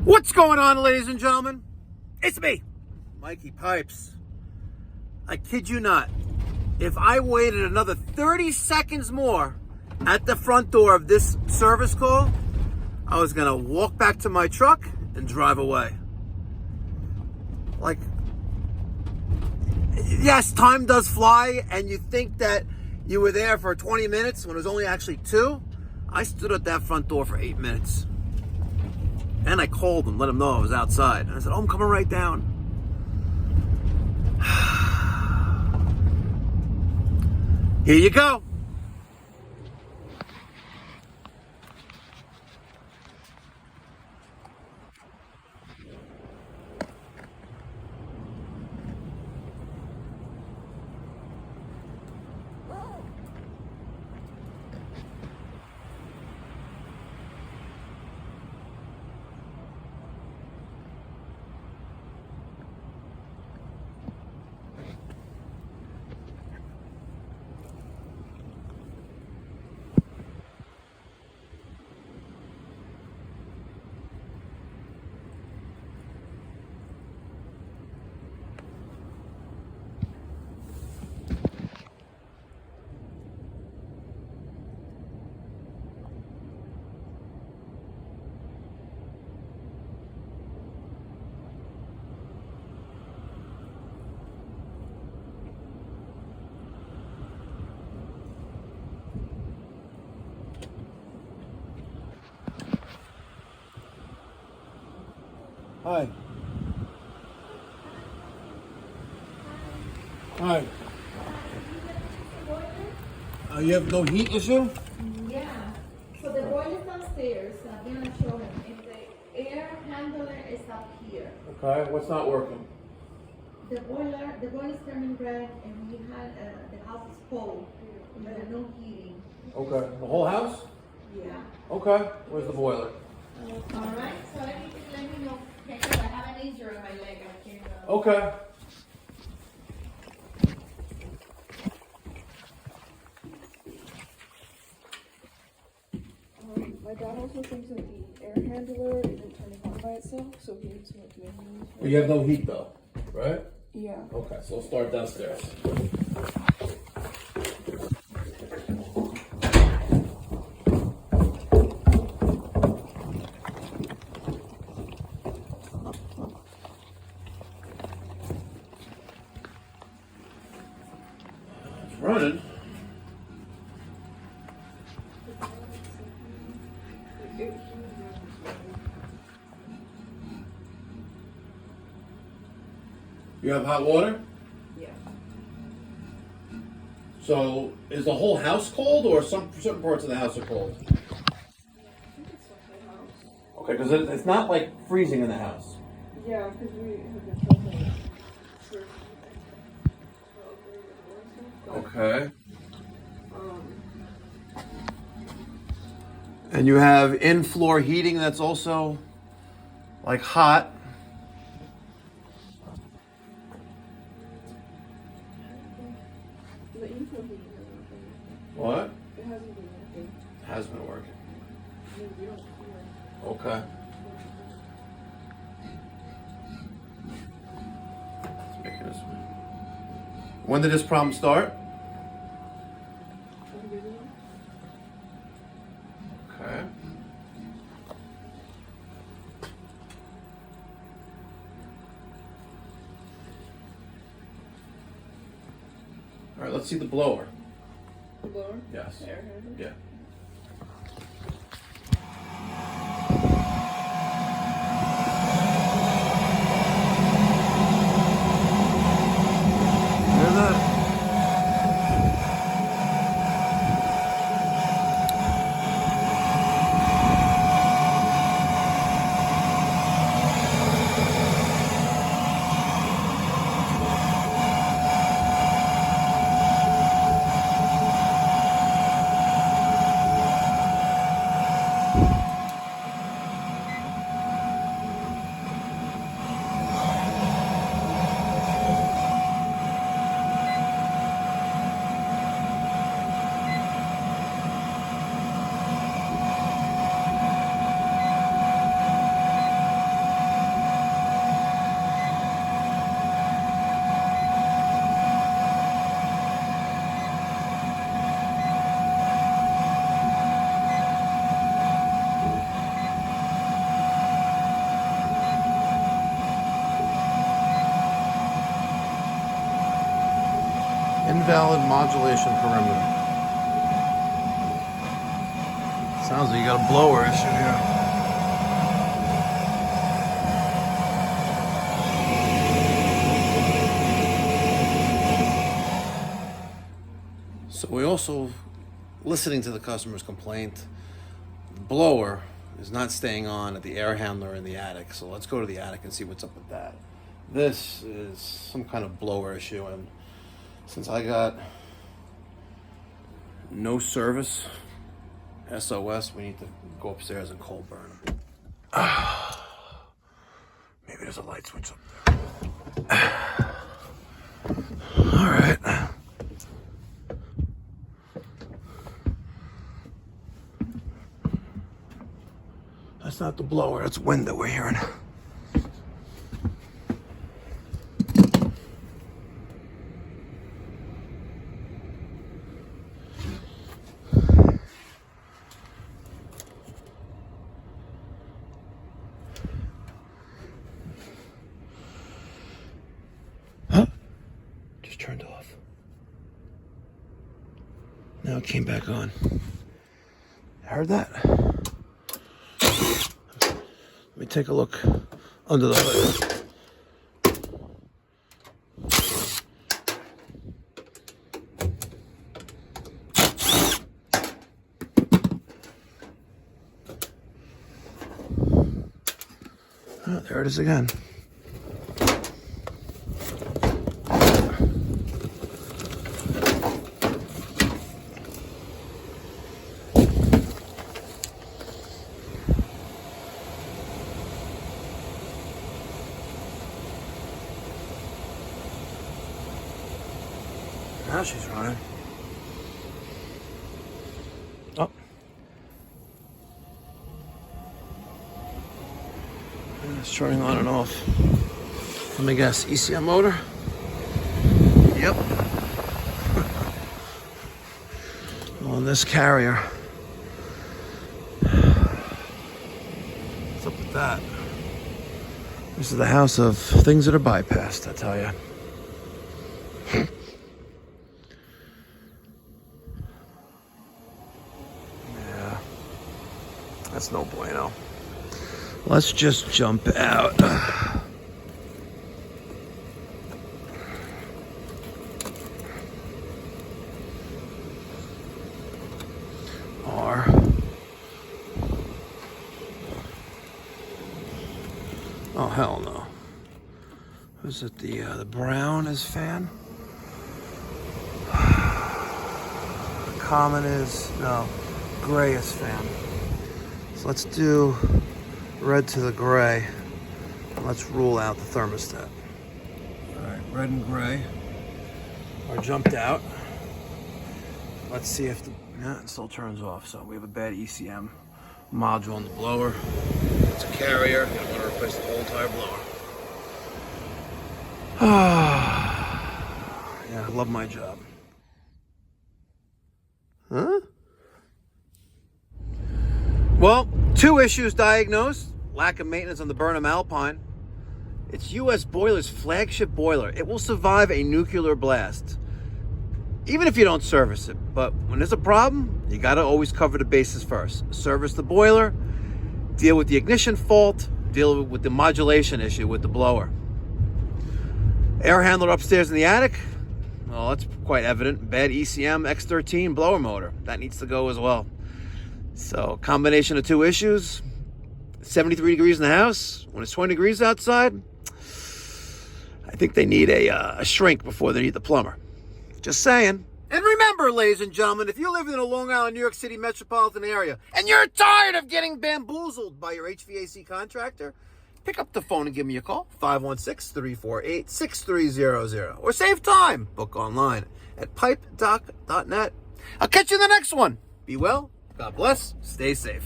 What's going on, ladies and gentlemen? It's me, Mikey Pipes. I kid you not. If I waited another 30 seconds more at the front door of this service call, I was gonna walk back to my truck and drive away. Like, yes, time does fly, and you think that you were there for 20 minutes when it was only actually 2. I stood at that front door for 8 minutes. And I called them, let them know I was outside. And I said, oh, I'm coming right down. Here you go. Hi. Hi. You have no heat issue? Yeah. So the boiler is downstairs. I'm gonna show him. If the air handler is up here. Okay, what's not working? The boiler is turning red, and we had the house is cold. We had no heating. Okay, the whole house? Yeah. Okay, where's the boiler? All right. So anything, let me know. Because I have an injury on my leg. I can't. Okay. My dad also thinks that the air handler isn't turning on by itself, so he needs to do anything. Well, you have no heat though, right? Yeah. Okay, so we'll start downstairs. It's running. You have hot water? Yeah. So, is the whole house cold, or certain parts of the house are cold? I think it's the whole house. Okay, because it's not like freezing in the house. Yeah, because we have been trouble for Okay. um, And you have in-floor heating that's also like hot. the info heating hasn't been What? working. It hasn't been working. Has been working. I mean, we don't feel Okay. Let's make it this way. When did this problem start? Okay. All right, let's see the blower. the blower? Yes. The air handler? Yeah. Hear that? Invalid modulation perimeter. Sounds like you got a blower issue here. So we also, listening to the customer's complaint, the blower is not staying on at the air handler in the attic. So let's go to the attic and see what's up with that. This is some kind of blower issue, and since I got no service, SOS, we need to go upstairs and call Burnham. Maybe there's a light switch up there. All right. That's not the blower, that's wind that we're hearing. Huh? Just turned off. Now it came back on. Heard that? Let me take a look under the hood. Oh, there it is again. Now she's running. Oh. And it's turning on and off. Let me guess, ECM motor? Yep. On this carrier. What's up with that? This is the house of things that are bypassed, I tell you. That's no bueno. Let's just jump out. Or oh hell no. Was it the brown is fan? Common is no. Gray is fan. So let's do red to the gray. And let's rule out the thermostat. All right, red and gray are jumped out. Let's see if the, yeah, it still turns off. So we have a bad ECM module on the blower. It's a carrier. I want to replace the whole entire blower. Yeah, I love my job. Huh? Well, 2 issues diagnosed. Lack of maintenance on the Burnham Alpine. It's U.S. Boiler's flagship boiler. It will survive a nuclear blast, even if you don't service it. But when there's a problem, you got to always cover the bases first. Service the boiler, deal with the ignition fault, deal with the modulation issue with the blower. Air handler upstairs in the attic. Well, that's quite evident. Bad ECM X13 blower motor. That needs to go as well. So, combination of 2 issues. 73 degrees in the house. When it's 20 degrees outside, I think they need a shrink before they need the plumber. Just saying. And remember, ladies and gentlemen, if you live in the Long Island, New York City metropolitan area, and you're tired of getting bamboozled by your HVAC contractor, pick up the phone and give me a call. 516-348-6300. Or save time. Book online at pipedoc.net. I'll catch you in the next one. Be well. God bless. Stay safe.